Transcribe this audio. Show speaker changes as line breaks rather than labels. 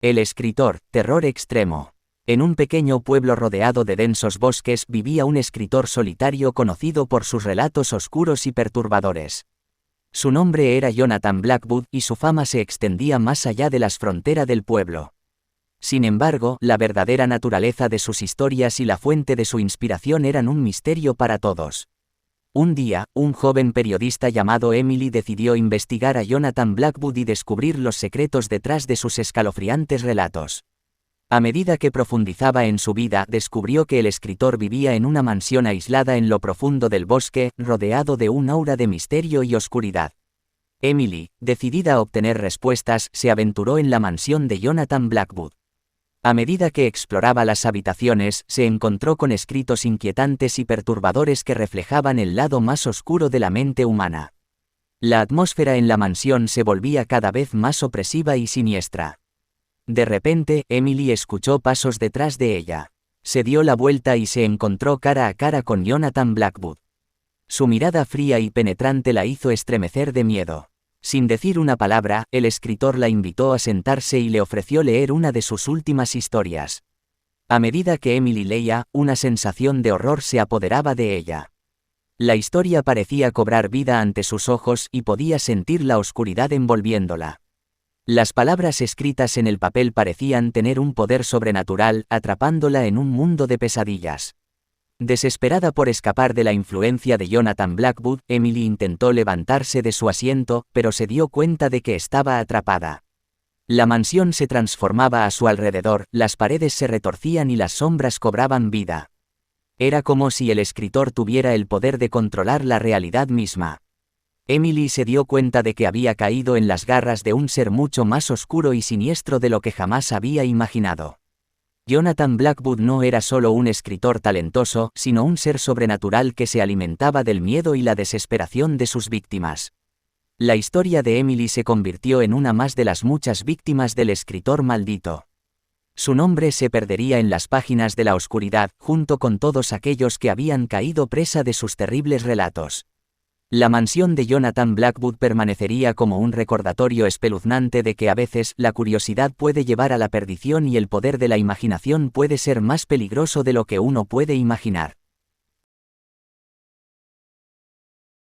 El escritor, terror extremo. En un pequeño pueblo rodeado de densos bosques vivía un escritor solitario conocido por sus relatos oscuros y perturbadores. Su nombre era Jonathan Blackwood y su fama se extendía más allá de las fronteras del pueblo. Sin embargo, la verdadera naturaleza de sus historias y la fuente de su inspiración eran un misterio para todos. Un día, un joven periodista llamado Emily decidió investigar a Jonathan Blackwood y descubrir los secretos detrás de sus escalofriantes relatos. A medida que profundizaba en su vida, descubrió que el escritor vivía en una mansión aislada en lo profundo del bosque, rodeado de un aura de misterio y oscuridad. Emily, decidida a obtener respuestas, se aventuró en la mansión de Jonathan Blackwood. A medida que exploraba las habitaciones, se encontró con escritos inquietantes y perturbadores que reflejaban el lado más oscuro de la mente humana. La atmósfera en la mansión se volvía cada vez más opresiva y siniestra. De repente, Emily escuchó pasos detrás de ella. Se dio la vuelta y se encontró cara a cara con Jonathan Blackwood. Su mirada fría y penetrante la hizo estremecer de miedo. Sin decir una palabra, el escritor la invitó a sentarse y le ofreció leer una de sus últimas historias. A medida que Emily leía, una sensación de horror se apoderaba de ella. La historia parecía cobrar vida ante sus ojos y podía sentir la oscuridad envolviéndola. Las palabras escritas en el papel parecían tener un poder sobrenatural, atrapándola en un mundo de pesadillas. Desesperada por escapar de la influencia de Jonathan Blackwood, Emily intentó levantarse de su asiento, pero se dio cuenta de que estaba atrapada. La mansión se transformaba a su alrededor, las paredes se retorcían y las sombras cobraban vida. Era como si el escritor tuviera el poder de controlar la realidad misma. Emily se dio cuenta de que había caído en las garras de un ser mucho más oscuro y siniestro de lo que jamás había imaginado. Jonathan Blackwood no era solo un escritor talentoso, sino un ser sobrenatural que se alimentaba del miedo y la desesperación de sus víctimas. La historia de Emily se convirtió en una más de las muchas víctimas del escritor maldito. Su nombre se perdería en las páginas de la oscuridad, junto con todos aquellos que habían caído presa de sus terribles relatos. La mansión de Jonathan Blackwood permanecería como un recordatorio espeluznante de que a veces la curiosidad puede llevar a la perdición y el poder de la imaginación puede ser más peligroso de lo que uno puede imaginar.